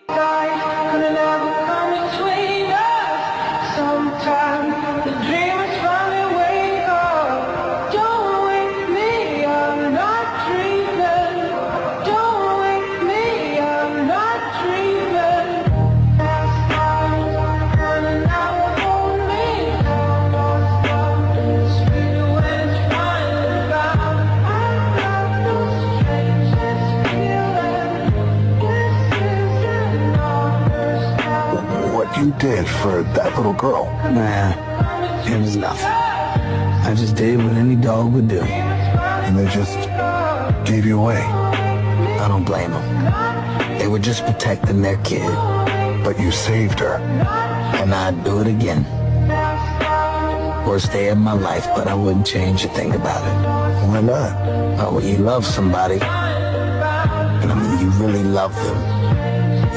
Could never come between us. Sometimes the dreamers finally wake up. Don't wake me, I'm not dreaming. Don't wake me, I'm not dreaming. Past times running out, hold me down. Sweeter when it's finally found. I've got the strangest feeling. What you did for that little girl. Nah, it was nothing. I just did what any dog would do. And they just gave you away. I don't blame them. They were just protecting their kid. But you saved her. And I'd do it again. Worst day of my life, but I wouldn't change a thing about it. Why not? Oh, when you love somebody, and I mean you really love them,